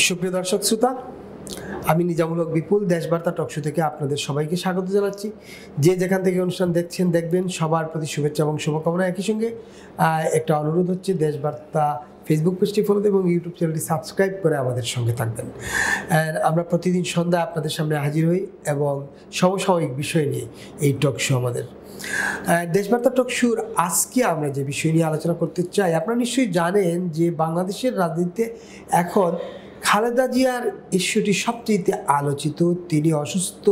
সুপ্রিয় দর্শক শ্রোতা, আমি নিজামুল হক বিপুল দেশবার্তা টকশো থেকে আপনাদের সবাইকে স্বাগত জানাচ্ছি। যে যেখান থেকে অনুষ্ঠান দেখছেন দেখবেন, সবার প্রতি শুভেচ্ছা এবং শুভকামনা। একই সঙ্গে একটা অনুরোধ হচ্ছে, দেশবার্তা ফেসবুক পেজটি ফলো এবং ইউটিউব চ্যানেলটি সাবস্ক্রাইব করে আমাদের সঙ্গে থাকবেন। আমরা প্রতিদিন সন্ধ্যায় আপনাদের সামনে হাজির হই এবং সমসাময়িক বিষয় নিয়ে এই টকশো আমাদের। দেশবার্তা টকশোর আজকে আমরা যে বিষয় নিয়ে আলোচনা করতে চাই, আপনারা নিশ্চয়ই জানেন যে বাংলাদেশের রাজনীতিতে এখন খালেদা জিয়ার ইস্যুটি সবচেয়ে আলোচিত। তিনি অসুস্থ,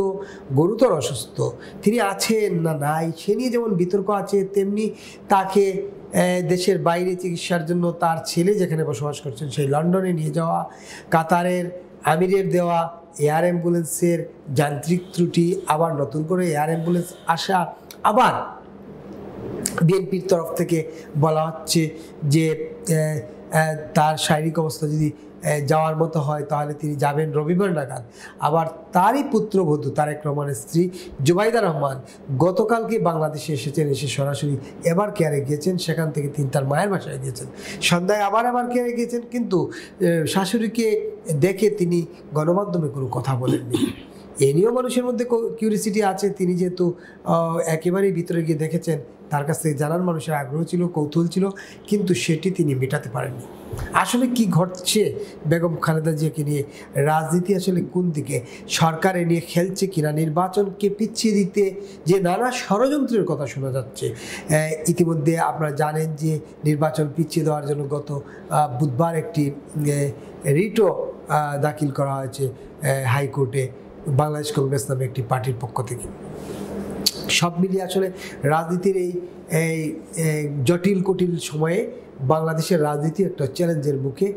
গুরুতর অসুস্থ, তিনি আছেন না নাই সে নিয়ে যেমন বিতর্ক আছে, তেমনি তাকে দেশের বাইরে চিকিৎসার জন্য তার ছেলে যেখানে বসবাস করছেন সেই লন্ডনে নিয়ে যাওয়া, কাতারের আমিরের দেওয়া এয়ার অ্যাম্বুলেন্সের যান্ত্রিক ত্রুটি, আবার নতুন করে এয়ার অ্যাম্বুলেন্স আসা, আবার বিএনপির তরফ থেকে বলা হচ্ছে যে তার শারীরিক অবস্থা যদি যাওয়ার মতো হয় তাহলে তিনি যাবেন রবিবার নাগাদ। আবার তারই পুত্রবধূ তারেক রহমানের স্ত্রী জুবাইদা রহমান গতকালকে বাংলাদেশে এসেছেন, এসে সরাসরি এবার কেয়ারে গিয়েছেন, সেখান থেকে তিনি তার মায়ের বাসায় গিয়েছেন, সন্ধ্যায় আবার কেয়ারে গিয়েছেন, কিন্তু শাশুড়িকে দেখে তিনি গণমাধ্যমে কোনো কথা বলেননি। এ নিয়েও মানুষের মধ্যে কিউরিসিটি আছে। তিনি যেহেতু একেবারেই ভিতরে গিয়ে দেখেছেন, তার কাছ থেকে জানার মানুষের আগ্রহ ছিল, কৌতূহল ছিল, কিন্তু সেটি তিনি মেটাতে পারেননি। আসলে কি ঘটছে বেগম খালেদা জিয়াকে নিয়ে, রাজনীতি আসলে কোন দিকে, সরকার এ নিয়ে খেলছে কিনা, নির্বাচনকে পিছিয়ে দিতে যে নানা ষড়যন্ত্রের কথা শোনা যাচ্ছে। ইতিমধ্যে আপনারা জানেন যে নির্বাচন পিছিয়ে দেওয়ার জন্য গত বুধবার একটি রিটও দাখিল করা হয়েছে হাইকোর্টে বাংলাদেশ কংগ্রেস নামে একটি পার্টির পক্ষ থেকে। সব মিলিয়ে আসলে রাজনীতির এই জটিল কুটিল সময়ে বাংলাদেশের রাজনীতি একটা চ্যালেঞ্জের মুখে।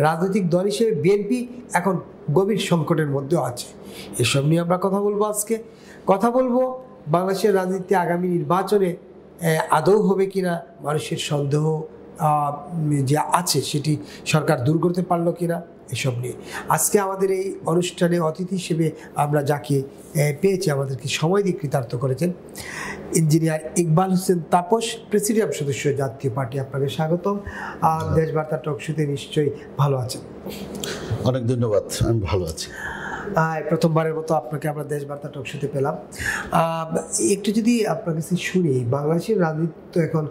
রাজনৈতিক দল হিসেবে বিএনপি এখন গভীর সংকটের মধ্যেও আছে। এসব নিয়ে আমরা কথা বলবো আজকে। কথা বলবো বাংলাদেশের রাজনীতি আগামী নির্বাচনে আদৌ হবে কিনা, মানুষের সন্দেহ যে আছে সেটি সরকার দূর করতে পারলো কিনা, এসব নিয়ে আজকে আমাদের এই অনুষ্ঠানে অতিথি হিসেবে আমরা যাকে পেয়েছি, আমাদেরকে সময় দিয়ে কৃতার্থ করেছেন ইঞ্জিনিয়ার ইকবাল হোসেন তাপস, প্রেসিডিয়াম সদস্য, জাতীয় পার্টি। আপনাকে স্বাগতম। দেশবার্তা টকশোতে নিশ্চয়ই ভালো আছেন? অনেক ধন্যবাদ, আমি ভালো আছি। প্রথমবারের মতো আপনাকে আমরা দেশবার্তা টকশোতে পেলাম। একটু যদি আপনার কাছে শুনি, বাংলাদেশের রাজনীতি তো এখন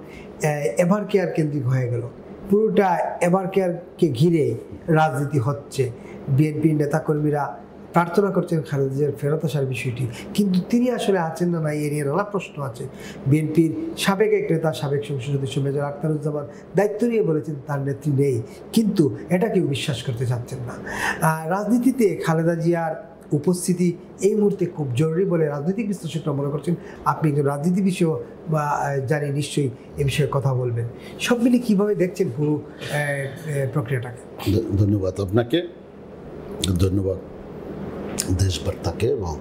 এভার কেয়ার কেন্দ্রিক হয়ে গেল, পুরোটা এভার কেয়ারকে ঘিরে রাজনীতি হচ্ছে। বিএনপির নেতাকর্মীরা প্রার্থনা করছেন খালেদা জিয়ার ফেরত আসার বিষয়টি, কিন্তু তিনি আসলে আছেন না নাই এ নিয়ে নানা প্রশ্ন আছে। বিএনপির সাবেক এক নেতা, সাবেক সংসদ সদস্য মেজর আখতারুজ্জামান দায়িত্ব নিয়ে বলেছেন তার নেত্রী নেই, কিন্তু এটা কেউ বিশ্বাস করতে চাচ্ছেন না। রাজনীতিতে খালেদা জিয়ার উপস্থিতি এই মুহূর্তে খুব জরুরি বলে রাজনৈতিক বিশ্লেষকরা মনে করছেন। আপনি একজন রাজনীতি বিষয় বা জানি, নিশ্চয়ই এ বিষয়ে কথা বলবেন। সব মিলে কীভাবে দেখছেন পুরো প্রক্রিয়াটাকে? ধন্যবাদ আপনাকে, ধন্যবাদ দেশবার্তাকে এবং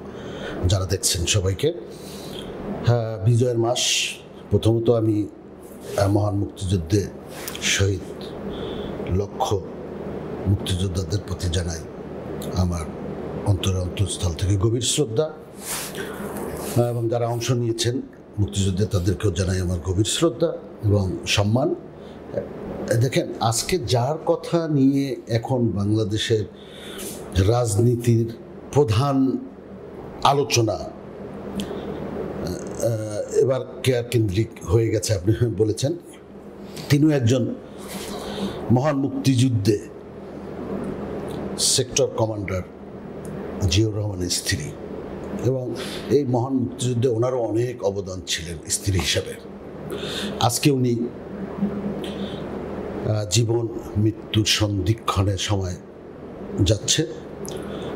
যারা দেখছেন সবাইকে। হ্যাঁ, বিজয়ের মাস। প্রথমত আমি মহান মুক্তিযুদ্ধে শহীদ লক্ষ মুক্তিযোদ্ধাদের প্রতি জানাই আমার অন্তঃস্থল থেকে গভীর শ্রদ্ধা, এবং যারা অংশ নিয়েছেন মুক্তিযুদ্ধে তাদেরকেও জানাই আমার গভীর শ্রদ্ধা এবং সম্মান। দেখেন, আজকে যার কথা নিয়ে এখন বাংলাদেশের রাজনীতির প্রধান আলোচনা এবার কেয়ার কেন্দ্রিক হয়ে গেছে, আপনি বলেছেন, তিনিও একজন মহান মুক্তিযুদ্ধে সেক্টর কমান্ডার জিয়াউর রহমানের স্ত্রী, এবং এই মহান মুক্তিযুদ্ধে ওনারও অনেক অবদান ছিলেন স্ত্রী হিসাবে। আজকে উনি জীবন মৃত্যুর সন্ধিক্ষণের সময় যাচ্ছে।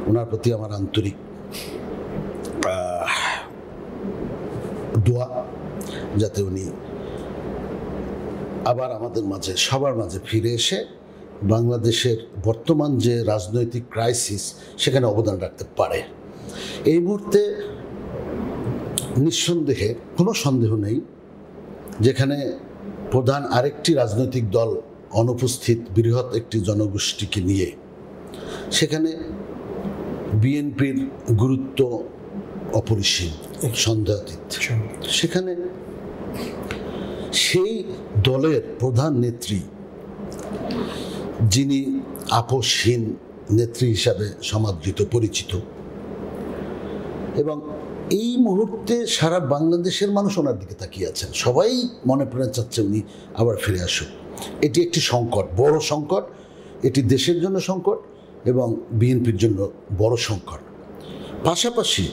ওনার প্রতি আমার আন্তরিক দোয়া, যাতে উনি আবার আমাদের মাঝে, সবার মাঝে ফিরে এসে বাংলাদেশের বর্তমান যে রাজনৈতিক ক্রাইসিস সেখানে অবদান রাখতে পারে। এই মুহূর্তে নিঃসন্দেহে কোনো সন্দেহ নেই, যেখানে প্রধান আরেকটি রাজনৈতিক দল অনুপস্থিত বৃহৎ একটি জনগোষ্ঠীকে নিয়ে, সেখানে বিএনপির গুরুত্ব অপরিসীম, সন্দেহাতীত। সেখানে সেই দলের প্রধান নেত্রী, যিনি আপোষহীন নেত্রী হিসাবে সমাদৃত পরিচিত, এবং এই মুহূর্তে সারা বাংলাদেশের মানুষ ওনার দিকে তাকিয়ে আছেন। সবাই মনে প্রাণে চাচ্ছে উনি আবার ফিরে আসুক। এটি একটি সংকট, বড় সংকট। এটি দেশের জন্য সংকট এবং বিএনপির জন্য বড় সংকট। পাশাপাশি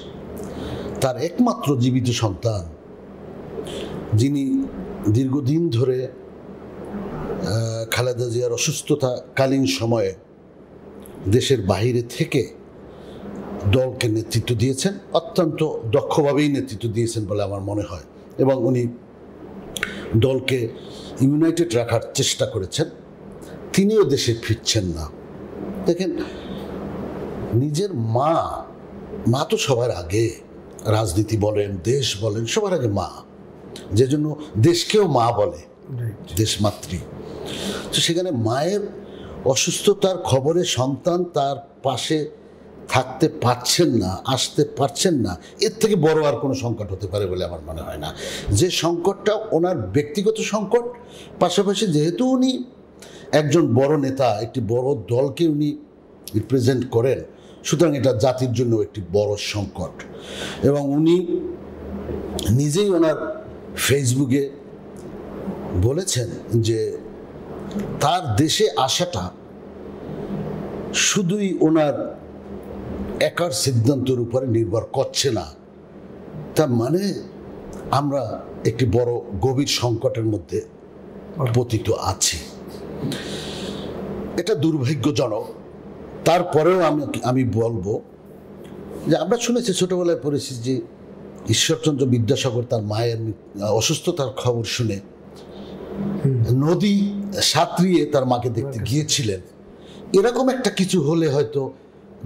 তার একমাত্র জীবিত সন্তান, যিনি দীর্ঘদিন ধরে খালেদা জিয়ার অসুস্থতাকালীন সময়ে দেশের বাইরে থেকে দলকে নেতৃত্ব দিয়েছেন, অত্যন্ত দক্ষভাবেই নেতৃত্ব দিয়েছেন বলে আমার মনে হয়, এবং উনি দলকে ইউনাইটেড রাখার চেষ্টা করেছেন। তিনিও দেশে ফিরছেন না। দেখেন, নিজের মা তো সবার আগে, রাজনীতি বলেন, দেশ বলেন, সবার আগে মা, যে জন্য দেশকেও মা বলে, দেশমাতৃ। তো সেখানে মায়ের অসুস্থতার খবরে সন্তান তার পাশে থাকতে পারছেন না, আসতে পারছেন না, এর থেকে বড় আর কোনো সংকট হতে পারে বলে আমার মনে হয় না। যে সংকটটা ওনার ব্যক্তিগত সংকট, পাশাপাশি যেহেতু উনি একজন বড় নেতা, একটি বড় দলকে উনি রিপ্রেজেন্ট করেন, সুতরাং এটা জাতির জন্য একটি বড় সংকট। এবং উনি নিজেই ওনার ফেসবুকে বলেছেন যে তার দেশে আসাটা শুধুই ওনার একার সিদ্ধান্তের উপরে নির্ভর করছে না। তার মানে আমরা একটি বড় গভীর সংকটের মধ্যে পতিত আছি। এটা দুর্ভাগ্যজনক। তারপরেও আমি বলবো যে আমরা শুনেছি, ছোটবেলায় পড়েছি যে ঈশ্বরচন্দ্র বিদ্যাসাগর তার মায়ের অসুস্থতার খবর শুনে নদী সাঁতরিয়ে তার মাকে দেখতে গিয়েছিলেন। এরকম একটা কিছু হলে হয়তো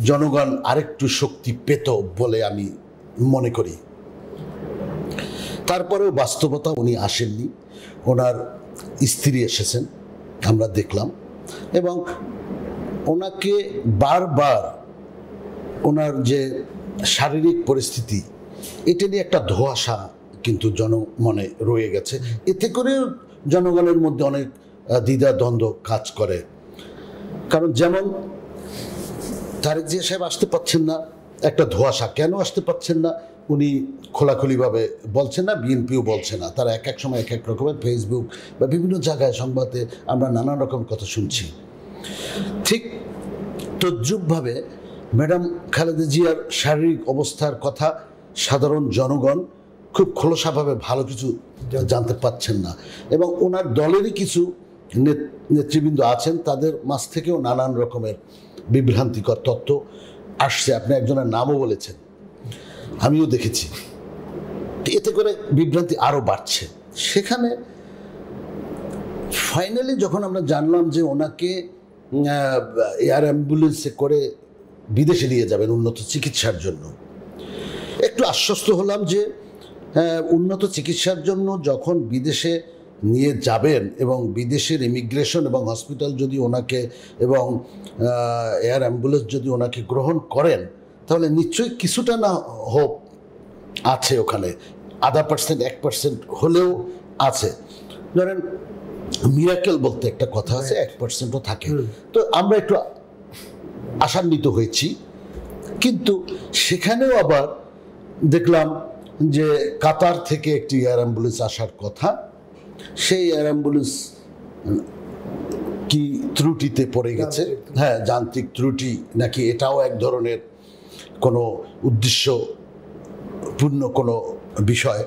জনগণ আরেকটু শক্তি পেত বলে আমি মনে করি। তারপরেও বাস্তবতা, উনি আসেননি, ওনার স্ত্রী এসেছেন, আমরা দেখলাম, এবং ওনাকে বারবার ওনার যে শারীরিক পরিস্থিতি, এটা নিয়ে একটা ধোঁয়াশা কিন্তু জনমনে রয়ে গেছে। এতে করে জনগণের মধ্যে অনেক দ্বিধা দ্বন্দ্ব কাজ করে। কারণ যেমন তারেক জিয়া সাহেব আসতে পারছেন না, একটা ধোঁয়াশা। কেন আসতে পারছেন না উনি খোলাখুলিভাবে বলছেন না, বিএনপিও বলছে না। তারা এক এক সময় এক এক রকমের ফেসবুক বা বিভিন্ন জায়গায় সংবাদে আমরা নানান রকম কথা শুনছি। ঠিক তদ্রূপভাবে ম্যাডাম খালেদা জিয়ার শারীরিক অবস্থার কথা সাধারণ জনগণ খুব খোলসাভাবে ভালো কিছু জানতে পারছেন না, এবং ওনার দলেরই কিছু নেতৃবৃন্দ আছেন, তাদের মাঝ থেকেও নানান রকমের বিভ্রান্তিকর তথ্য আসছে। আপনি একজনের নামও বলেছেন, আমিও দেখেছি। এতে করে বিভ্রান্তি আরও বাড়ছে। সেখানে ফাইনালি যখন আমরা জানলাম যে ওনাকে এয়ার অ্যাম্বুলেন্সে করে বিদেশে নিয়ে যাবেন উন্নত চিকিৎসার জন্য, একটু আশ্বস্ত হলাম যে উন্নত চিকিৎসার জন্য যখন বিদেশে নিয়ে যাবেন এবং বিদেশের ইমিগ্রেশন এবং হসপিটাল যদি ওনাকে এবং এয়ার অ্যাম্বুলেন্স যদি ওনাকে গ্রহণ করেন, তাহলে নিশ্চয়ই কিছুটা না হোপ আছে ওখানে, 0.5% 1% হলেও আছে। ধরেন মিরাকেল বলতে একটা কথা আছে, 1%ও থাকে। তো আমরা একটু আশান্বিত হয়েছি। কিন্তু সেখানেও আবার দেখলাম যে কাতার থেকে একটি এয়ার অ্যাম্বুলেন্স আসার কথা, সেই এয়ার অ্যাম্বুলেন্স কি ত্রুটিতে পড়ে গেছে, হ্যাঁ যান্ত্রিক ত্রুটি নাকি এটাও এক ধরনের কোনো উদ্দেশ্যপূর্ণ কোনো বিষয়,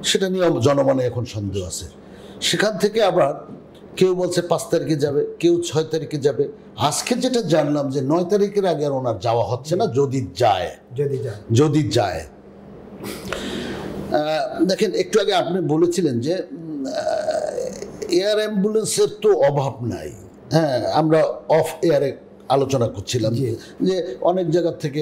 সেটা নিয়ে জনমনে এখন সন্দেহ আছে। সেখান থেকে আবার কেউ বলছে 5 তারিখে যাবে, কেউ 6 তারিখে যাবে। আজকে যেটা জানলাম যে 9 তারিখের আগে আর ওনার যাওয়া হচ্ছে না, যদি যায়। দেখেন, একটু আগে আপনি বলেছিলেন যে এয়ার অ্যাম্বুলেন্সের তো অভাব নাই। হ্যাঁ, আমরা অফ এয়ারে আলোচনা করছিলাম যে অনেক জায়গা থেকে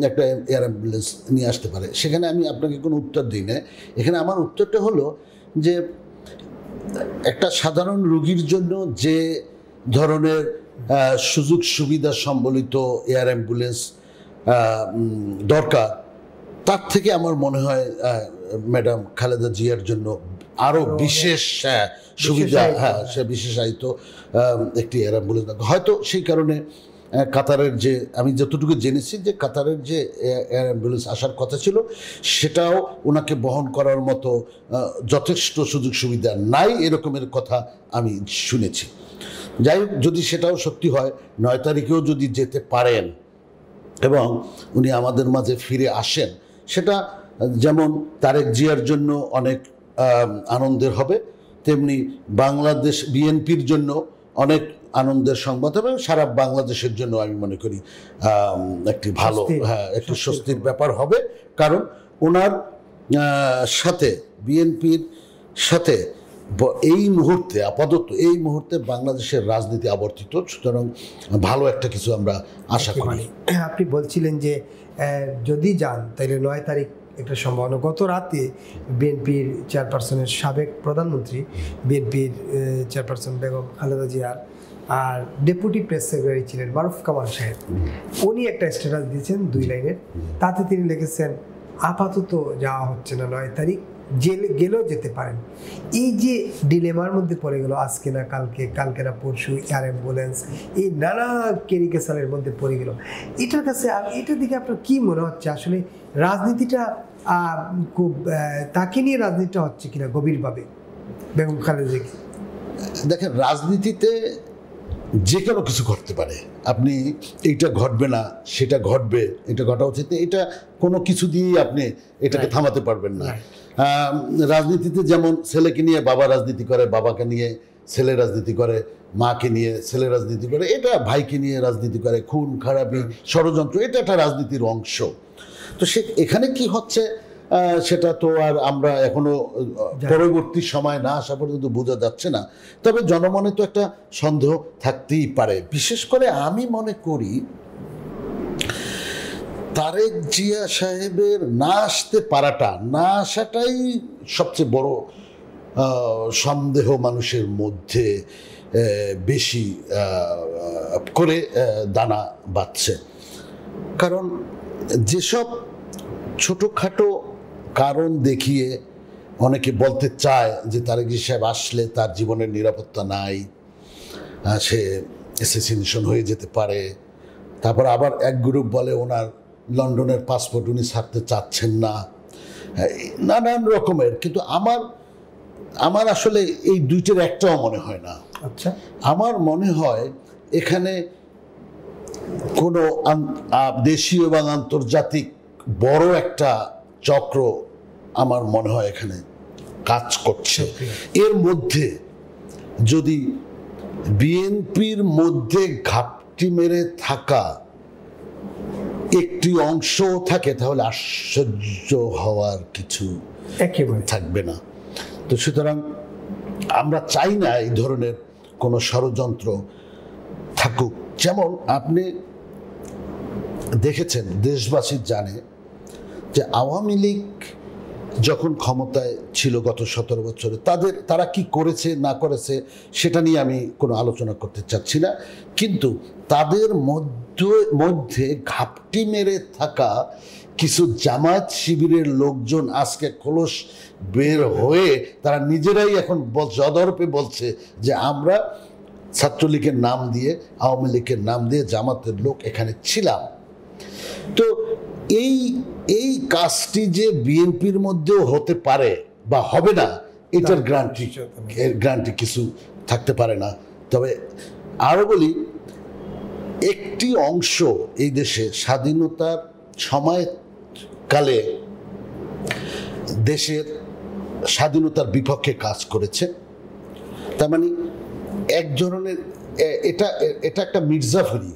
একটা এয়ার অ্যাম্বুলেন্স নিয়ে আসতে পারে। সেখানে আমি আপনাকে কোনো উত্তর দিই না। এখানে আমার উত্তরটা হলো যে একটা সাধারণ রোগীর জন্য যে ধরনের সুযোগ সুবিধা সম্বলিত এয়ার অ্যাম্বুলেন্স দরকার, তার থেকে আমার মনে হয় ম্যাডাম খালেদা জিয়ার জন্য আরও বিশেষ সুবিধা, হ্যাঁ সে বিশেষায়িত একটি এয়ার অ্যাম্বুলেন্স হয়তো সেই কারণে কাতারের যে আমি যতটুকু জেনেছি যে কাতারের যে এয়ার অ্যাম্বুলেন্স আসার কথা ছিল সেটাও ওনাকে বহন করার মতো যথেষ্ট সুযোগ সুবিধা নাই, এরকমের কথা আমি শুনেছি। যাই হোক, যদি সেটাও সত্যি হয়, 9 তারিখেও যদি যেতে পারেন এবং উনি আমাদের মাঝে ফিরে আসেন, সেটা যেমন তারেক জিয়ার জন্য অনেক আনন্দের হবে, তেমনি বাংলাদেশ বিএনপির জন্য অনেক আনন্দের সংবাদ হবে, সারা বাংলাদেশের জন্য আমি মনে করি একটি ভালো, একটি স্বস্তির ব্যাপার হবে। কারণ ওনার সাথে বিএনপির সাথে এই মুহূর্তে আপাতত এই মুহূর্তে বাংলাদেশের রাজনীতি আবর্তিত, সুতরাং ভালো একটা কিছু আমরা আশা করি। আপনি বলছিলেন যে যদি যান তাহলে 9 তারিখ একটা সম্ভাবনা। গত রাতে বিএনপির চেয়ারপারসনের সাবেক প্রধানমন্ত্রী বিএনপির চেয়ারপারসন বেগম খালেদা জিয়ার আর ডেপুটি প্রেস সেক্রেটারি ছিলেন মারুফ কামাল সাহেব, উনি একটা স্ট্যাটাস দিয়েছেন 2 লাইনের। তাতে তিনি লিখেছেন আপাতত যাওয়া হচ্ছে না, 9 তারিখ জেলে গেলেও যেতে পারেন। এই যে ডিলেমার মধ্যে পড়ে গেল, আজকে না কালকে, কালকে না পরশু এয়ার অ্যাম্বুলেন্স, এই নানা কেরিকেসালের মধ্যে পড়ে গেল, এটার কাছে এটার দিকে আপনার কি মনে হচ্ছে? আসলে রাজনীতিটা খুব তাকে নিয়ে রাজনীতিটা হচ্ছে কিনা গভীরভাবে বেগম খালেদা জিয়া? দেখেন, রাজনীতিতে যে কোনো কিছু ঘটতে পারে। আপনি এইটা ঘটবে না সেটা ঘটবে, এটা ঘটা উচিত, এটা কোনো কিছু দিয়েই আপনি এটাকে থামাতে পারবেন না। রাজনীতিতে যেমন ছেলেকে নিয়ে বাবা রাজনীতি করে, বাবাকে নিয়ে ছেলে রাজনীতি করে, মাকে নিয়ে ছেলে রাজনীতি করে, এটা ভাইকে নিয়ে রাজনীতি করে, খুন খারাপি ষড়যন্ত্র, এটা একটা রাজনীতির অংশ। তো এখানে কি হচ্ছে সেটা তো আর আমরা এখনো পরবর্তী সময় না আসা পর্যন্ত বোঝা যাচ্ছে না। তবে জনমনে তো একটা সন্দেহ থাকতেই পারে। বিশেষ করে আমি মনে করি তারেক জিয়া সাহেবের না আসতে পারাটা, না আসাটাই সবচেয়ে বড় সন্দেহ মানুষের মধ্যে বেশি করে দানা বাঁধছে। কারণ যেসব ছোটোখাটো কারণ দেখিয়ে অনেকে বলতে চায় যে তারেক জিয়া সাহেব আসলে তার জীবনের নিরাপত্তা নাই, সে অ্যাসাসিনেশন হয়ে যেতে পারে, তারপর আবার এক গ্রুপ বলে ওনার লন্ডনের পাসপোর্ট উনি ছাড়তে চাচ্ছেন না, নানান রকমের। কিন্তু আমার আসলে এই দুইটার একটাও মনে হয় না। আচ্ছা, আমার মনে হয় এখানে কোনো দেশীয় এবং আন্তর্জাতিক বড় একটা চক্র আমার মনে হয় এখানে কাজ করছে। এর মধ্যে যদি বিএনপির মধ্যে ঘাপটি মেরে থাকা একটি অংশ থাকে তাহলে আশ্চর্য হওয়ার কিছু একেবারে থাকবে না। তো সুতরাং আমরা চাই না এই ধরনের কোনো ষড়যন্ত্র থাকুক। যেমন আপনি দেখেছেন, দেশবাসী জানে যে আওয়ামী লীগ যখন ক্ষমতায় ছিল গত 17 বছরে তারা কি করেছে না করেছে সেটা নিয়ে আমি কোনো আলোচনা করতে চাচ্ছি না, কিন্তু তাদের মধ্যে ঘাপটি মেরে থাকা কিছু জামায়াত শিবিরের লোকজন আজকে খোলস বের হয়ে তারা নিজেরাই এখন জদর্পে বলছে যে আমরা ছাত্রলীগের নাম দিয়ে, আওয়ামী লীগের নাম দিয়ে জামাতের লোক এখানে ছিলাম। তো এই কাজটি যে বিএনপির মধ্যেও হতে পারে বা হবে না এটার গ্যারান্টি কিছু থাকতে পারে না। তবে আরও বলি, একটি অংশ এই দেশে স্বাধীনতার সময়কালে দেশের স্বাধীনতার বিপক্ষে কাজ করেছে। তার মানে এক ধরনের এটা একটা মির্জাফরি,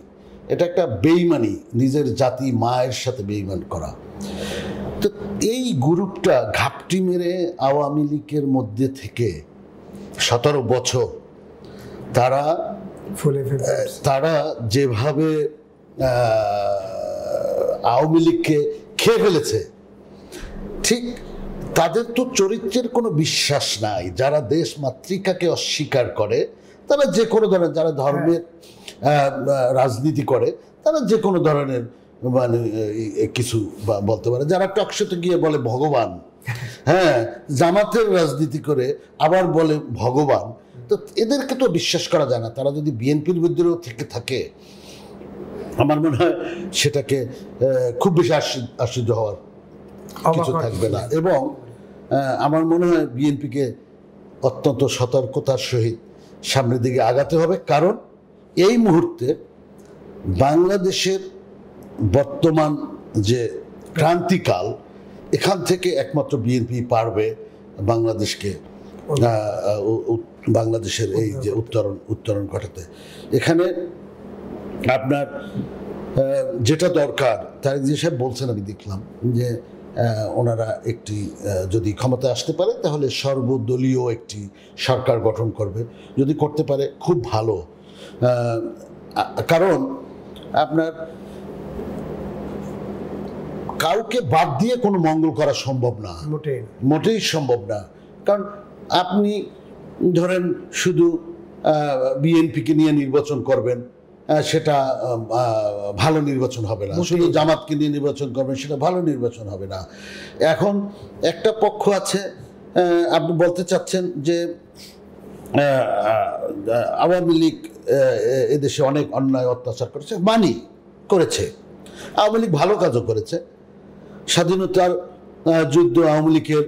এটা একটা বেইমানি, নিজের জাতি মায়ের সাথে বেইমান করা। তো এই গ্রুপটা ঘাপটি মেরে আওয়ামী লীগের মধ্যে থেকে 17 বছর তারা যেভাবে আওয়ামী লীগকে খেয়ে ফেলেছে, ঠিক তাদের তো চরিত্রের কোনো বিশ্বাস নাই। যারা দেশ মাতৃকাকে অস্বীকার করে তারা যে কোনো ধরনের, যারা ধর্মের রাজনীতি করে তারা যে কোনো ধরনের মানে কিছু বলতে পারে। যারা টকশোতে গিয়ে বলে ভগবান, হ্যাঁ, জামাতের রাজনীতি করে আবার বলে ভগবান, তো এদেরকে তো বিশ্বাস করা যায় না। তারা যদি বিএনপির বিরুদ্ধেও থেকে থাকে আমার মনে হয় সেটাকে খুব বেশি আশ্চর্য হওয়ার কিছু থাকবে না। এবং আমার মনে হয় বিএনপিকে অত্যন্ত সতর্কতার সহিত সামনের দিকে আগাতে হবে, কারণ এই মুহূর্তে বাংলাদেশের বর্তমান যে ক্রান্তিকাল, এখান থেকে একমাত্র বিএনপি পারবে বাংলাদেশকে বাংলাদেশের এই যে উত্তরণ ঘটাতে। এখানে আপনার যেটা দরকার, তারেক জিয়া সাহেব বলছেন, আমি দেখলাম যে ওনারা একটি যদি ক্ষমতায় আসতে পারে তাহলে সর্বদলীয় একটি সরকার গঠন করবে। যদি করতে পারে খুব ভালো, কারণ আপনার কাউকে বাদ দিয়ে কোনো মঙ্গল করা সম্ভব না, মোটেই সম্ভব না। কারণ আপনি ধরেন শুধু বিএনপিকে নিয়ে নির্বাচন করবেন, সেটা ভালো নির্বাচন হবে না। শুধু জামাতকে নিয়ে নির্বাচন করবেন, সেটা ভালো নির্বাচন হবে না। এখন একটা পক্ষ আছে, আপনি বলতে চাচ্ছেন যে আওয়ামী লীগ এদেশে অনেক অন্যায় অত্যাচার করেছে, করেছে। আওয়ামী লীগ ভালো কাজও করেছে। স্বাধীনতার যুদ্ধ আওয়ামী লীগের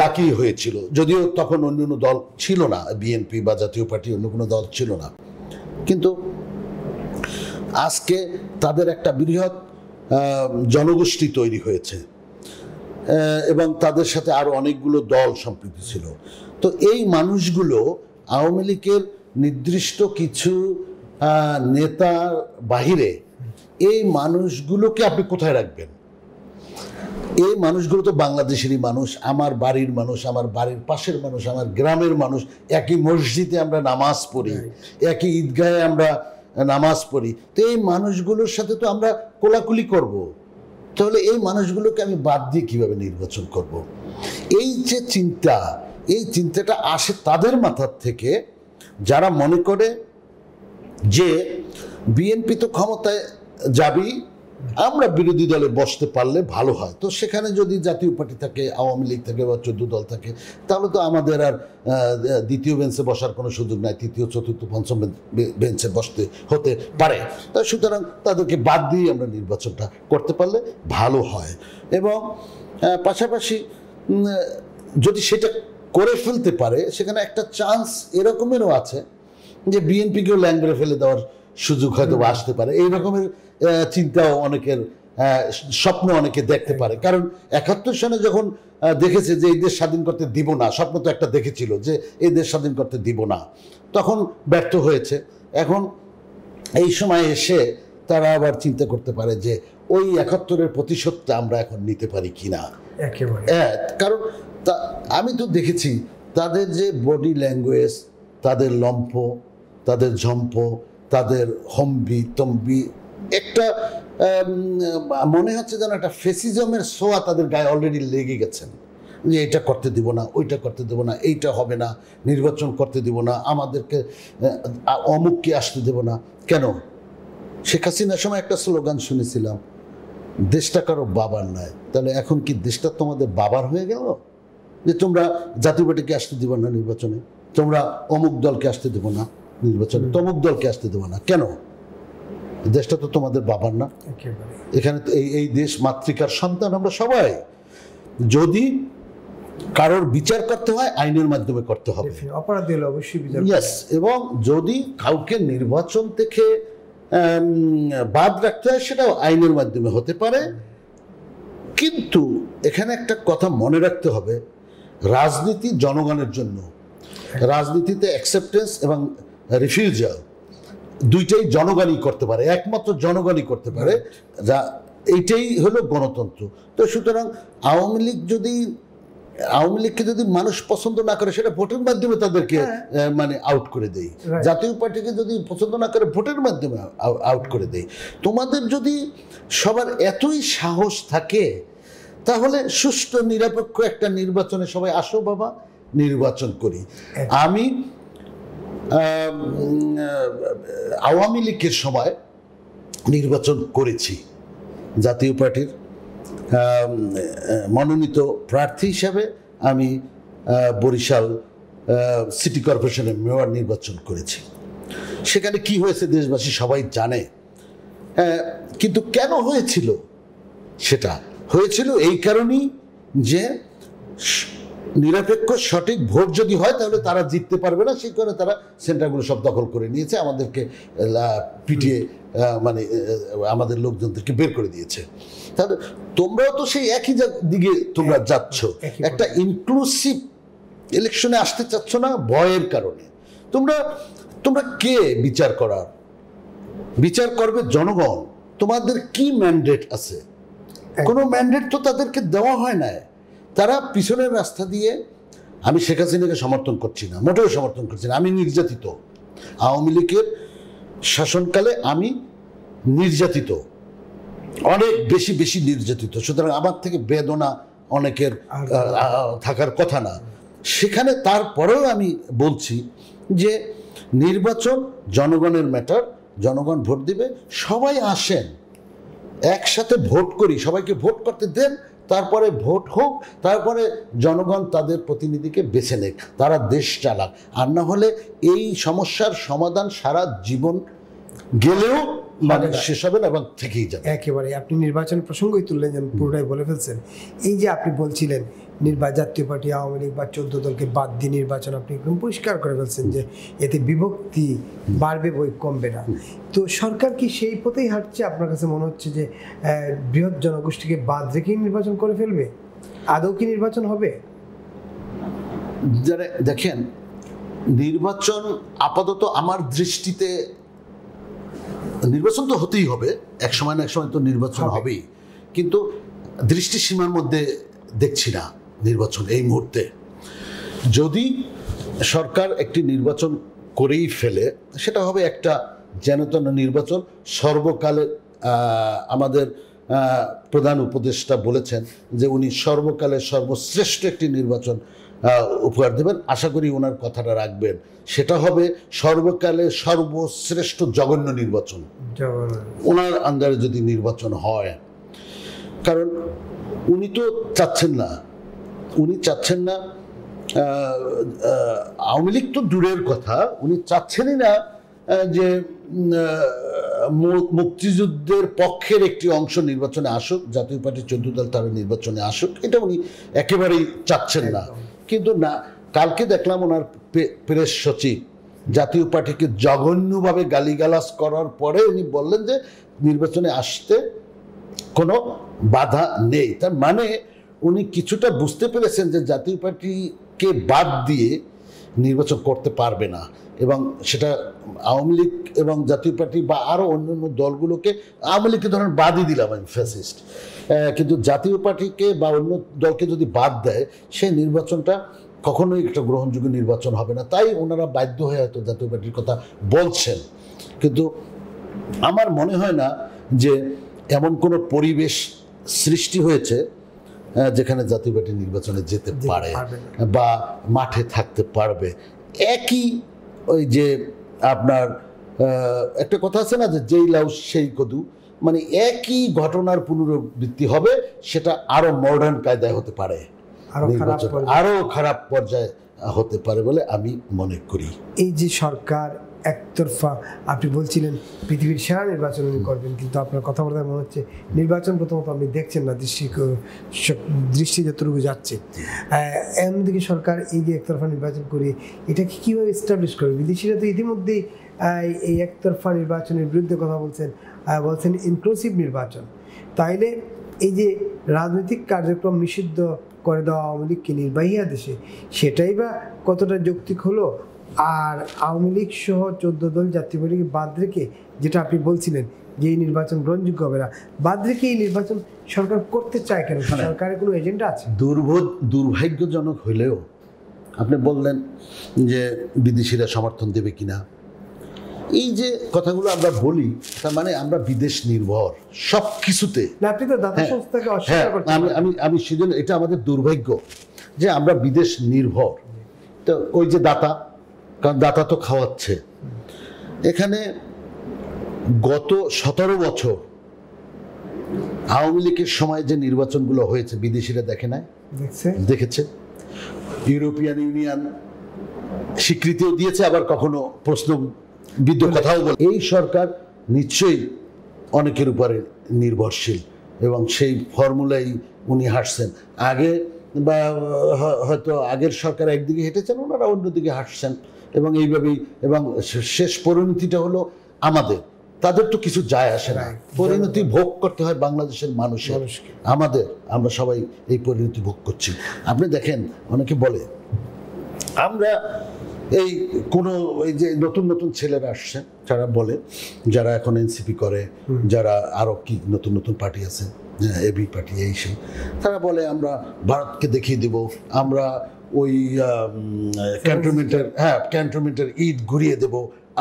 ডাকি হয়েছিল, যদিও তখন অন্য কোনো দল ছিল না, বিএনপি বা জাতীয় পার্টি, অন্য কোনো দল ছিল না। কিন্তু আজকে তাদের একটা বৃহৎ জনগোষ্ঠী তৈরি হয়েছে এবং তাদের সাথে আরো অনেকগুলো দল সম্পৃক্ত ছিল। তো এই মানুষগুলো আওয়ামী লীগের নির্দিষ্ট কিছু নেতার বাহিরে এই মানুষগুলোকে আপনি কোথায় রাখবেন? এই মানুষগুলো তো বাংলাদেশেরই মানুষ, আমার বাড়ির মানুষ, আমার বাড়ির পাশের মানুষ, আমার গ্রামের মানুষ। একই মসজিদে আমরা নামাজ পড়ি, একই ঈদগাহে আমরা নামাজ পড়ি। তো এই মানুষগুলোর সাথে তো আমরা কোলাকুলি করব। তাহলে এই মানুষগুলোকে আমি বাদ দিয়ে কিভাবে নির্বাচন করব? এই যে চিন্তা, এই চিন্তাটা আসে তাদের মাথার থেকে যারা মনে করে যে বিএনপি তো ক্ষমতায় যাবেই, আমরা বিরোধী দলে বসতে পারলে ভালো হয়। তো সেখানে যদি জাতীয় পার্টি থাকে, আওয়ামী লীগ থাকে বা 14 দল থাকে, তাহলে তো আমাদের আর দ্বিতীয় বেঞ্চে বসার কোনো সুযোগ নাই, তৃতীয় চতুর্থ পঞ্চম বেঞ্চে বসতে হতে পারে। সুতরাং তাদেরকে বাদ দিয়ে আমরা নির্বাচনটা করতে পারলে ভালো হয়। এবং পাশাপাশি যদি সেটা করে ফেলতে পারে, সেখানে একটা চান্স এরকমেরও আছে যে বিএনপিকেও ল্যাংড়ে ফেলে দেওয়ার সুযোগ হয়তো আসতে পারে। এই রকমের চিন্তাও অনেকের, স্বপ্ন অনেকে দেখতে পারে। কারণ 71 সনে যখন দেখেছে যে এই দেশ স্বাধীন করতে দিব না, স্বপ্ন তো একটা দেখেছিল যে এই দেশ স্বাধীন করতে দিব না, তখন ব্যর্থ হয়েছে। এখন এই সময় এসে তারা আবার চিন্তা করতে পারে যে ওই 71-এর প্রতিশোধটা আমরা এখন নিতে পারি কিনা। কারণ আমি তো দেখেছি তাদের যে বডি ল্যাঙ্গুয়েজ, তাদের লম্ফ, তাদের ঝম্প, তাদের হম্বি তম্বি, একটা মনে হচ্ছে যেন একটা ফেসিজমের ছোঁয়া তাদের গায়ে অলরেডি লেগে গেছেন, যে এটা করতে দিব না, ওইটা করতে দেব না, এইটা হবে না, নির্বাচন করতে দিব না, আমাদেরকে অমুককে আসতে দেব না। কেন? শেখ হাসিনার সময় একটা স্লোগান শুনেছিলাম, দেশটা কারো বাবার নয়। তাহলে এখন কি দেশটা তোমাদের বাবার হয়ে গেল? যে তোমরা জাতীয় পার্টিকে আসতে দিব না নির্বাচনে, তোমরা অমুক দলকে আসতে দেব না নির্বাচনে, তমুক দলকে আসতে দেব না। কেন? দেশটা তো তোমাদের বাবার না। এখানে এই দেশ মাতৃকার সন্তান আমরা সবাই। যদি কারোর বিচার করতে হয় আইনের মাধ্যমে করতে হবে, অপরাধী হলে অবশ্যই বিচার। এবং যদি কাউকে নির্বাচন থেকে বাদ রাখতে হয় সেটাও আইনের মাধ্যমে হতে পারে। কিন্তু এখানে একটা কথা মনে রাখতে হবে, রাজনীতি জনগণের জন্য। রাজনীতিতে অ্যাকসেপ্টেন্স এবং রিফিউজাল দুইটাই জনগণই করতে পারে, একমাত্র জনগণই করতে পারে। এইটাই হলো গণতন্ত্র। তো সুতরাং আওয়ামী লীগকে যদি মানুষ পছন্দ না করে, সেটা ভোটের মাধ্যমে তাদেরকে মানে আউট করে দেয়। জাতীয় পার্টিকে যদি পছন্দ না করে, ভোটের মাধ্যমে আউট করে দেয়। তোমাদের যদি সবার এতই সাহস থাকে, তাহলে সুষ্ঠু নিরপেক্ষ একটা নির্বাচনে সবাই আসো বাবা, নির্বাচন করি। আমি আওয়ামী লীগের সময় নির্বাচন করেছি, জাতীয় পার্টির মনোনীত প্রার্থী হিসাবে আমি বরিশাল সিটি কর্পোরেশনের মেয়র নির্বাচন করেছি। সেখানে কি হয়েছে দেশবাসী সবাই জানে। কিন্তু কেন হয়েছিল? সেটা হয়েছিল এই কারণেই যে নিরপেক্ষ সঠিক ভোট যদি হয় তাহলে তারা জিততে পারবে না, সেই কারণে তারা সেন্টারগুলো সব দখল করে নিয়েছে, আমাদেরকে পিটিয়ে মানে আমাদের লোকজনদেরকে বের করে দিয়েছে। তাহলে তোমরাও তো সেই একই দিকে তোমরা যাচ্ছ, একটা ইনক্লুসিভ ইলেকশনে আসতে চাচ্ছ না ভয়ের কারণে। তোমরা কে বিচার করার? বিচার করবে জনগণ। তোমাদের কি ম্যান্ডেট আছে? কোনো ম্যান্ডেট তো তাদেরকে দেওয়া হয় না। তারা পিছনের রাস্তা দিয়ে, আমি শেখ হাসিনাকে সমর্থন করছি না, মোটেও সমর্থন করছি না, আমি নির্যাতিত, আওয়ামী লীগের শাসনকালে আমি নির্যাতিত, অনেক বেশি নির্যাতিত, সুতরাং আমার থেকে বেদনা অনেকের থাকার কথা না। সেখানে তারপরেও আমি বলছি যে নির্বাচন জনগণের ম্যাটার, জনগণ ভোট দিবে, সবাই আসেন একসাথে ভোট করি, সবাইকে ভোট করতে দেন, তারপরে ভোট হোক, তারপরে জনগণ তাদের প্রতিনিধিকে বেছে নেক, তারা দেশ চালাক। আর না হলে এই সমস্যার সমাধান সারা জীবন গেলেও মানে শেষ হবে না এবং থেকেই যাবে। একেবারে আপনি নির্বাচন প্রসঙ্গই তুললেন, যেন পুরোটাই বলে ফেলছেন। এই যে আপনি বলছিলেন জাতীয় পার্টি, আওয়ামী লীগ বা 14 দলকে বাদ দিয়ে নির্বাচন, আপনি একদম পরিষ্কার করে ফেলছেন যে এতে বিভক্তি বাড়বে বই কমবে না। তো সরকার কি সেই পথেই হাঁটছে? আপনার কাছে মনে হচ্ছে যে বৃহৎ জনগোষ্ঠীকে বাদ রেখেই নির্বাচন করে ফেলবে? আদৌ কি নির্বাচন হবে? যারা দেখেন, নির্বাচন আপাতত আমার দৃষ্টিতে, নির্বাচন তো হতেই হবে, এক সময় না এক সময় তো নির্বাচন হবেই, কিন্তু দৃষ্টিসীমার মধ্যে দেখছি না নির্বাচন এই মুহূর্তে। যদি সরকার একটি নির্বাচন করেই ফেলে, সেটা হবে একটা যেনতেন নির্বাচন। সর্বকালে আমাদের প্রধান উপদেষ্টা বলেছেন যে উনি সর্বকালের সর্বশ্রেষ্ঠ একটি নির্বাচন উপহার দেবেন, আশা করি ওনার কথাটা রাখবেন। সেটা হবে সর্বকালের সর্বশ্রেষ্ঠ জঘন্য নির্বাচন ওনার আন্ডারে যদি নির্বাচন হয়। কারণ উনি তো চাচ্ছেন না, আওয়ামী লীগ তো দূরের কথা, উনি চাচ্ছেনই না যে মুক্তিযুদ্ধের পক্ষের একটি অংশ নির্বাচনে আসুক, জাতীয় পার্টি 14 দল তারা নির্বাচনে আসুক, এটা উনি একেবারেই চাচ্ছেন না। কিন্তু না, কালকে দেখলাম ওনার প্রেস সচিব জাতীয় পার্টিকে জঘন্যভাবে গালিগালাজ করার পরে উনি বললেন যে নির্বাচনে আসতে কোনো বাধা নেই। তার মানে উনি কিছুটা বুঝতে পেরেছেন যে জাতীয় পার্টিকে বাদ দিয়ে নির্বাচন করতে পারবে না, এবং সেটা আওয়ামী লীগ এবং জাতীয় পার্টি বা আরও অন্যান্য দলগুলোকে, আওয়ামী লীগকে ধরেন বাদই দিলাম আমি ফ্যাসিস্ট, কিন্তু জাতীয় পার্টিকে বা অন্য দলকে যদি বাদ দেয়, সেই নির্বাচনটা কখনোই একটা গ্রহণযোগ্য নির্বাচন হবে না। তাই ওনারা বাধ্য হয়ে হয়তো জাতীয় পার্টির কথা বলছেন, কিন্তু আমার মনে হয় না যে এমন কোনো পরিবেশ সৃষ্টি হয়েছে যেখানে জাতীয় পার্টি নির্বাচনে যেতে পারে বা মাঠে থাকতে পারবে। একই ওই যে আপনার একটা কথা আছে না যে যেই লাউ সেই কদু, মানে একই ঘটনার পুনরাবৃত্তি হবে, সেটা আরো মডার্ন কায়দায় হতে পারে, আরো খারাপ পর্যায়ে হতে পারে বলে আমি মনে করি। এই যে সরকার একতরফা, আপনি বলছিলেন পৃথিবীর সেরা নির্বাচন করবেন, কিন্তু আপনার কথাবার্তায় মনে হচ্ছে নির্বাচন প্রথমত আপনি দেখছেন না, দৃষ্টি যতটুকু যাচ্ছে। এমনদিকে সরকার এই যে একতরফা নির্বাচন করে এটাকে কীভাবে এস্টাবলিশ করবে? বিদেশিরা তো ইতিমধ্যেই এই একতরফা নির্বাচনের বিরুদ্ধে কথা বলছেন ইনক্লুসিভ নির্বাচন। তাইলে এই যে রাজনৈতিক কার্যক্রম নিষিদ্ধ করে দেওয়া আওয়ামী লীগকে নির্বাহী আদেশে, সেটাই বা কতটা যৌক্তিক হলো? আর আওয়ামী লীগ সহ 14 দল জাতীয় পার্টিকে বাদ রেখে, যেটা আপনি বলছিলেন যে এই নির্বাচন গ্রহণযোগ্য হবে না, বাদ রেখে এই নির্বাচন সরকার করতে চায় কেন? সরকারের কোনো এজেন্ডা আছে? দুর্ভাগ্যজনক হলেও আপনি বললেন যে বিদেশিরা সমর্থন দেবে কিনা, এই যে কথাগুলো আমরা বলি, তার মানে আমরা বিদেশ নির্ভর সব কিছুতে। আপনি তো দাতা সংস্থাকে অস্বীকার করছেন। আমি সেজন্য, এটা আমাদের দুর্ভাগ্য যে আমরা বিদেশ নির্ভর। তো ওই যে দাতা, কারণ দাতা তো খাওয়াচ্ছে। এখানে গত 17 বছর আওয়ামী লীগের সময় যে নির্বাচনগুলো হয়েছে বিদেশিরা দেখে নাই, দেখেছে। ইউরোপিয়ান ইউনিয়ন স্বীকৃতিও দিয়েছে, আবার কখনো প্রশ্নবিদ্ধ কথাও বলে। এই সরকার নিশ্চয়ই অনেকের উপরে নির্ভরশীল এবং সেই ফর্মুলাই উনি হাঁটছেন। আগে বা হয়তো আগের সরকার একদিকে হেঁটেছেন, ওনারা অন্যদিকে হাঁটছেন এবং এইভাবেই, এবং শেষ পরিণতিটা হলো আমাদের। তাদের তো কিছু যায় আসে না, পরিণতি ভোগ করতে হয় বাংলাদেশের মানুষের, আমাদের। আমরা সবাই এই পরিণতি ভোগ করছি। আপনি দেখেন, অনেকে বলে আমরা এই কোনো এই যে নতুন নতুন ছেলেরা আসছে, যারা বলে, যারা এখন এনসিপি করে, যারা আরও কি নতুন নতুন পার্টি আছে, এবি পার্টি, এই সেই, তারা বলে আমরা ভারতকে দেখিয়ে দেব, আমরা ওই ক্যান্টনমেন্টের ঈদ ঘুরিয়ে দেব,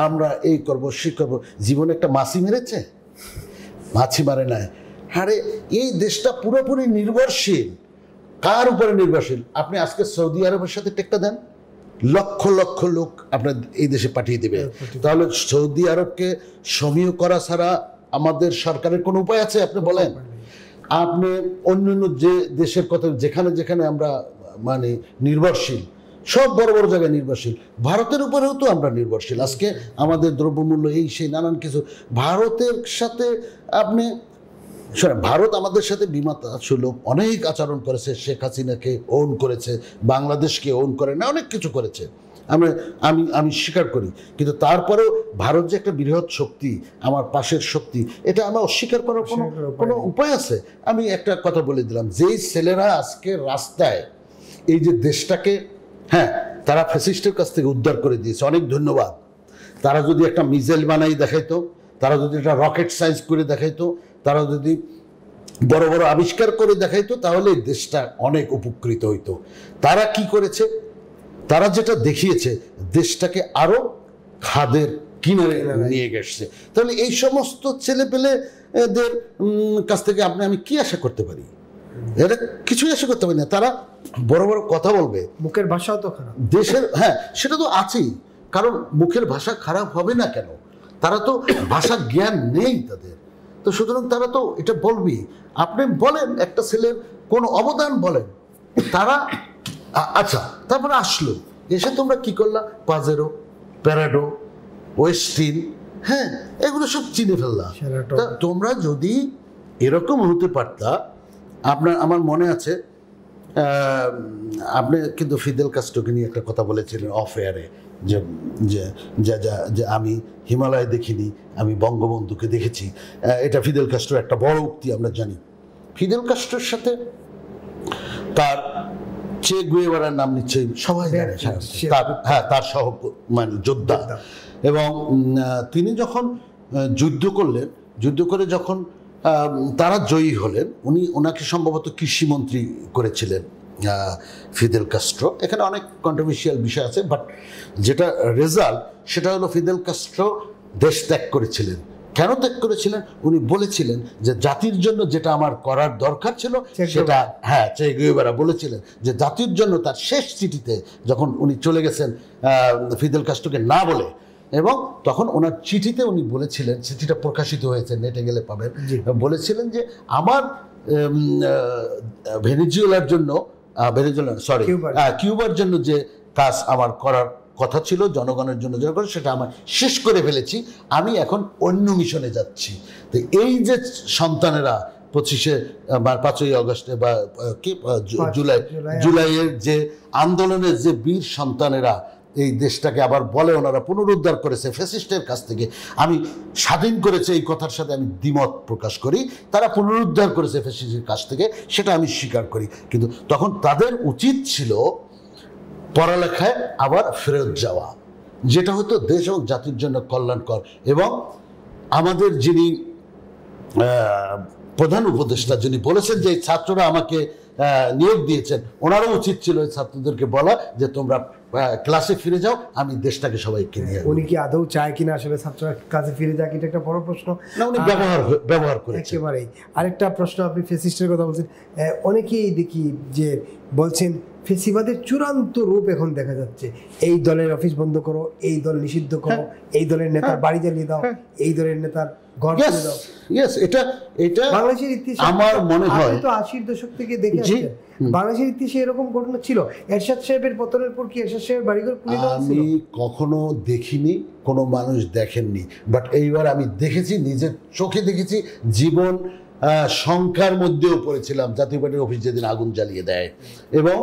আমরা এই করবো সে করবো। জীবনে একটা মাছি মেরেছে? মাছি মারে নাই। আরে এই দেশটা পুরোপুরি নির্ভরশীল। কার উপরে নির্ভরশীল? আপনি আজকে সৌদি আরবের সাথে টেক্কা দেন, লক্ষ লক্ষ লোক আপনার এই দেশে পাঠিয়ে দেবে। তাহলে সৌদি আরবকে সমীহ করা ছাড়া আমাদের সরকারের কোনো উপায় আছে? আপনি বলেন। আপনি অন্যান্য যে দেশের কথা, যেখানে যেখানে আমরা মানে নির্ভরশীল, সব বড় বড় জায়গায় নির্ভরশীল, ভারতের উপরেও তো আমরা নির্ভরশীল। আজকে আমাদের দ্রব্যমূল্য এই সেই নানান কিছু, ভারতের সাথে আপনি ভারত আমাদের সাথে বিমাতাসুলভ অনেক আচরণ করেছে, শেখ হাসিনাকে ওন করেছে, বাংলাদেশকে ওন করে না, অনেক কিছু করেছে, আমি স্বীকার করি। কিন্তু তারপরেও ভারত যে একটা বৃহৎ শক্তি, আমার পাশের শক্তি, এটা আমার অস্বীকার করার কোনো উপায় আছে? আমি একটা কথা বলে দিলাম, যেই ছেলেরা আজকে রাস্তায় এই যে দেশটাকে, হ্যাঁ, তারা ফ্যাসিস্টের কাছ থেকে উদ্ধার করে দিয়েছে, অনেক ধন্যবাদ। তারা যদি একটা মিসাইল বানাই দেখাইতো, তারা যদি একটা রকেট সাইজ করে দেখাইতো, তারা যদি বড় বড় আবিষ্কার করে দেখাইতো, তাহলে দেশটা অনেক উপকৃত হইতো। তারা কি করেছে? তারা যেটা দেখিয়েছে, দেশটাকে আরো খাদের কিনারে নিয়ে গেছে। তাহলে এই সমস্ত ছেলেপেলেদের কাছ থেকে আমি কি আশা করতে পারি? এটা কিছুই আশা করতে পারি না। তারা বড় বড় কথা বলবে, মুখের ভাষাও তো খারাপ দেশের, হ্যাঁ সেটা তো আছেই, কারণ মুখের ভাষা খারাপ হবে না কেন? তারা তো ভাষা জ্ঞান নেই তাদের, তো সুতরাং তারা তো এটা বলবেই। আপনি বলেন একটা ছেলের কোনো অবদান বলেন, তারা আচ্ছা, তারপরে আসলো, এসে তোমরা কি করলা? পাজেরো, প্যারাডো, ওয়েস্টিন, হ্যাঁ, এগুলো সব চিনে ফেললা। তা তোমরা যদি এরকম হতে পারতা, আমার মনে আছে আপনি কিন্তু ফিদেল কাস্ট্রোকে নিয়ে একটা কথা বলেছিলেন অফ এয়ারে, যে আমি হিমালয় দেখিনি, আমি বঙ্গবন্ধুকে দেখেছি। এটা ফিদেল কাস্ট্রোর একটা বড় উক্তি, আমরা জানি। ফিদেল কাস্ট্রোর সাথে তার চে গুয়েভারার নাম নিশ্চয়ই সবাই জানে, তার সহ মানে যোদ্ধা। এবং তিনি যখন যুদ্ধ করলেন, যুদ্ধ করে যখন তারা জয়ী হলেন, ওনাকে সম্ভবত কৃষিমন্ত্রী করেছিলেন ফিদেল কাস্ট্রো। এখানে অনেক কন্ট্রোভার্সিয়াল বিষয় আছে, বাট যেটা রেজাল্ট সেটা হলো ফিদেল কাস্ট্রো দেশ ত্যাগ করেছিলেন। কেন ত্যাগ করেছিলেন? উনি বলেছিলেন যে জাতির জন্য যেটা আমার করার দরকার ছিল সেটা, হ্যাঁ, চে গুয়েভারা বলেছিলেন যে জাতির জন্য, তার শেষ চিঠিতে যখন উনি চলে গেছেন ফিদেল কাস্ট্রোকে না বলে, এবং তখন ওনার চিঠিতে উনি বলেছিলেন, চিঠিটা প্রকাশিত হয়েছে, নেটে গেলে পাবেন, বলেছিলেন যে আমার ভেনেজুয়েলার জন্য, কিউবার জন্য যে কাজ আমার করার কথা ছিল, জনগণের জন্য যেটা করে, সেটা আমার শেষ করে ফেলেছি, আমি এখন অন্য মিশনে যাচ্ছি। তো এই যে সন্তানেরা 5ই আগস্টে বা কি জুলাইয়ের যে আন্দোলনের যে বীর সন্তানেরা এই দেশটাকে আবার বলে ওনারা পুনরুদ্ধার করেছে ফ্যাসিস্টের কাছ থেকে, আমি স্বাধীন করেছে এই কথার সাথে আমি দ্বিমত প্রকাশ করি। তারা পুনরুদ্ধার করেছে ফ্যাসিস্টের কাছ থেকে, সেটা আমি স্বীকার করি। কিন্তু তখন তাদের উচিত ছিল পড়ালেখায় আবার ফেরত যাওয়া, যেটা হতো দেশ এবং জাতির জন্য কল্যাণকর। এবং আমাদের যিনি প্রধান উপদেষ্টা, যিনি বলেছেন যে ছাত্ররা আমাকে নিয়োগ দিয়েছেন, ওনারও উচিত ছিল এই ছাত্রদেরকে বলা যে তোমরা ক্লাসে ফিরে যাও, আমি দেশটাকে সবাইকে নিয়ে। উনি কি আদৌ চায় কিনা আসলে ছাত্ররা কাজে ফিরে যায়, এটা একটা বড় প্রশ্ন। না, উনি ব্যবহার করেছেন একেবারেই। আরেকটা প্রশ্ন, আপনি ফ্যাসিস্টের কথা বলছেন, অনেকেই দেখি যে বলছেন ফেসিবাদের চূড়ান্ত রূপ এখন দেখা যাচ্ছে। এই দলের অফিস বন্ধ করো, এই দল নিষিদ্ধ করো, এই দলের নেতার বাড়ি জ্বালিয়ে দাও, এই দলের নেতার ঘর তুলে দাও। এটা বাংলাদেশের ইতিহাস আমার মনে হয় তো 80-র দশক থেকে দেখে আসছেন বাংলাদেশের ইতিহাসে এরকম ঘটনা ছিল? এরশাদ সাহেবের পতনের পর কি এরশাদ সাহেবের বাড়িঘর পুড়িয়ে দেওয়া হয়েছিল? আমি কখনো দেখিনি, কোনো মানুষ দেখেননি, বাট এইবার আমি দেখেছি, নিজের চোখে দেখেছি। জীবন শঙ্কার মধ্যেও পড়েছিলাম জাতীয় পার্টির অফিস যেদিন আগুন জ্বালিয়ে দেয়, এবং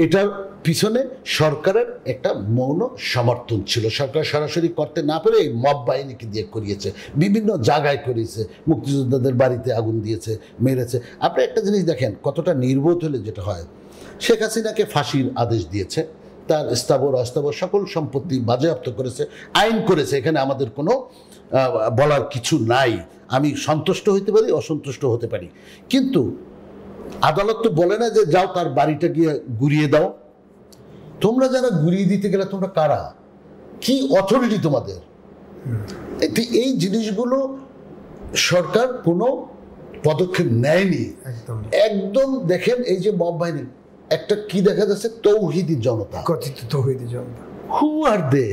এটার পিছনে সরকারের একটা মৌন সমর্থন ছিল। সরকার সরাসরি করতে না পেরে এই মব বাহিনীকে দিয়ে করিয়েছে, বিভিন্ন জায়গায় করিয়েছে, মুক্তিযোদ্ধাদের বাড়িতে আগুন দিয়েছে, মেরেছে। আপনি একটা জিনিস দেখেন কতটা নির্বোধ হলে যেটা হয়। শেখ হাসিনাকে ফাঁসির আদেশ দিয়েছে, তার স্থাবর অস্থাবর সকল সম্পত্তি বাজেয়াপ্ত করেছে, আইন করেছে। এখানে আমাদের কোনো বলার কিছু নাই। আমি সন্তুষ্ট হইতে পারি, অসন্তুষ্ট হতে পারি, কিন্তু আদালত তো বলে না যে যাও তার বাড়িটা গিয়ে ঘুরিয়ে দাও। তোমরা যারা ঘুরিয়ে দিতে গেলে তোমরা কারা? কি অথরিটি তোমাদের? এই জিনিসগুলো সরকার কোনো পদক্ষেপ নেয়নি একদম। দেখেন এই যে মব বাহিনী, একটা কি দেখা যাচ্ছে, তৌহিদি জনতা, কথিত তৌহিদি জনতা। হু আর দে?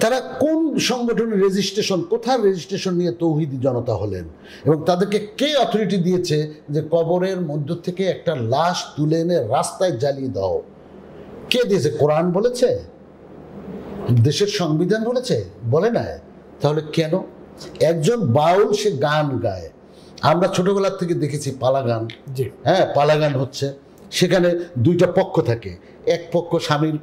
তারা কোন সংগঠনের রেজিস্ট্রেশন, কোথায় রেজিস্ট্রেশন নিয়ে তৌহিদি জনতা হলেন? এবং তাদেরকে কে অথরিটি দিয়েছে যে কবরের মধ্য থেকে একটা লাশ তুলে এনে রাস্তায় জ্বালিয়ে দাও? কে দিয়েছে? কোরআন বলেছে? দেশের সংবিধান বলেছে? বলে না। তাহলে কেন? একজন বাউল, সে গান গায়, আমরা ছোটবেলার থেকে দেখেছি পালা গান। হ্যাঁ, পালা গান হচ্ছে, সেখানে দুইটা পক্ষ থাকে, এক পক্ষ স্বামীর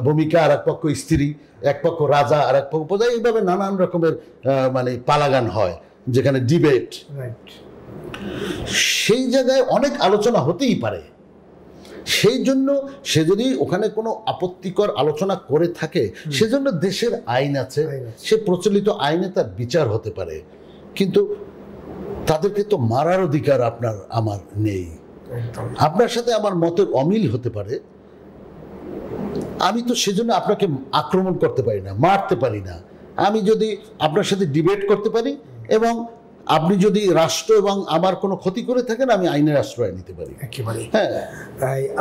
ভূমিকা, আর এক পক্ষ স্ত্রী, এক পক্ষ রাজা আর এক পক্ষ প্রজা। এইভাবে নানান রকমের মানে পালাগান হয়, যেখানে ডিবেট। সেই জায়গায় অনেক আলোচনা হতেই পারে। সেই জন্য সে যদি ওখানে কোনো আপত্তিকর আলোচনা করে থাকে, সেজন্য দেশের আইন আছে, সে প্রচলিত আইনে তার বিচার হতে পারে। কিন্তু তাদেরকে তো মারার অধিকার আপনার আমার নেই। আপনার সাথে আমার মতের অমিল হতে পারে, আমি তো সেজন্য আপনাকে আক্রমণ করতে পারি না, মারতে পারি না। আমি যদি আপনার সাথে ডিবেট করতে পারি, এবং আপনি যদি রাষ্ট্র এবং আমার কোনো ক্ষতি করে থাকেন, আমি আইনের আশ্রয় নিতে পারি। একেবারে। হ্যাঁ,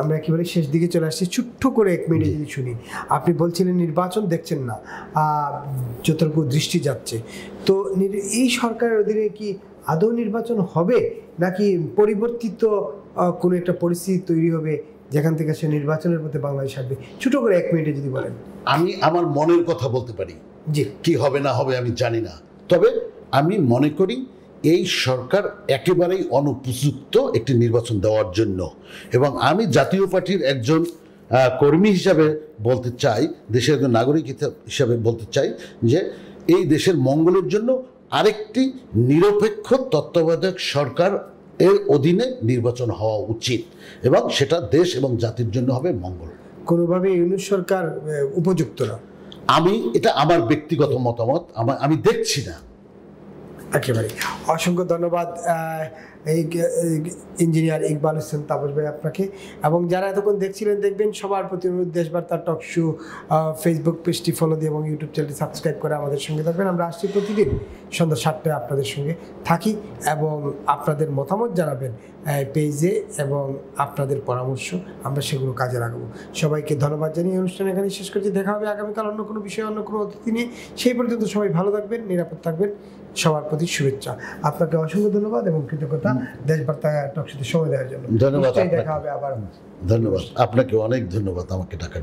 আমরা একেবারে শেষ দিকে চলে আসছি, ছোট্ট করে 1 মিনিট যদি শুনি। আপনি বলছিলেন নির্বাচন দেখছেন না, যতটুকু দৃষ্টি যাচ্ছে, তো এই সরকারের অধীনে কি আদৌ নির্বাচন হবে, নাকি পরিবর্তিত কোনো একটা পরিস্থিতি তৈরি হবে যেখান থেকে সে নির্বাচনের মধ্যে বাংলাদেশ আসবে? ছোট করে 1 মিনিটে যদি বলেন। আমি আমার মনের কথা বলতে পারি, জি, কি হবে না হবে আমি জানি না, তবে আমি মনে করি এই সরকার একেবারেই অনুপযুক্ত একটি নির্বাচন দেওয়ার জন্য। এবং আমি জাতীয় পার্টির একজন কর্মী হিসাবে বলতে চাই, দেশের একজন নাগরিক হিসাবে বলতে চাই, যে এই দেশের মঙ্গলের জন্য আরেকটি নিরপেক্ষ তত্ত্বাবধায়ক সরকার এর অধীনে নির্বাচন হওয়া উচিত, এবং সেটা দেশ এবং জাতির জন্য হবে মঙ্গল। কোনোভাবে ইউনূস সরকার উপযুক্ত না, এটা আমার ব্যক্তিগত মতামত, আমি দেখছি না। একেবারে। অসংখ্য ধন্যবাদ ইঞ্জিনিয়ার ইকবাল হোসেন তাপস ভাই আপনাকে, এবং যারা এতক্ষণ দেখছিলেন দেখবেন, সবার প্রতি অনুরোধ, দেশবার্তা টক শো ফেসবুক পেজটি ফলো দিয়ে এবং ইউটিউব চ্যানেলটি সাবস্ক্রাইব করে আমাদের সঙ্গে থাকবেন। আমরা আসছি প্রতিদিন সন্ধ্যা 7টায় আপনাদের সঙ্গে থাকি, এবং আপনাদের মতামত জানাবেন পেজে, এবং আপনাদের পরামর্শ আমরা সেগুলো কাজে লাগাবো। সবাইকে ধন্যবাদ জানিয়ে অনুষ্ঠান এখানে শেষ করছি। দেখা হবে আগামীকাল অন্য কোনো বিষয়ে, অন্য কোনো অতিথি নিয়ে। সেই পর্যন্ত সবাই ভালো থাকবেন, নিরাপদ থাকবেন, সবার প্রতি শুভেচ্ছা। আপনাকে অসংখ্য ধন্যবাদ এবং কৃতজ্ঞতা দেশবার্তা টক শোতে সময় দেওয়ার জন্য। ধন্যবাদ। দেখা হবে আবার। ধন্যবাদ আপনাকে, অনেক ধন্যবাদ আমাকে ডাকার জন্য।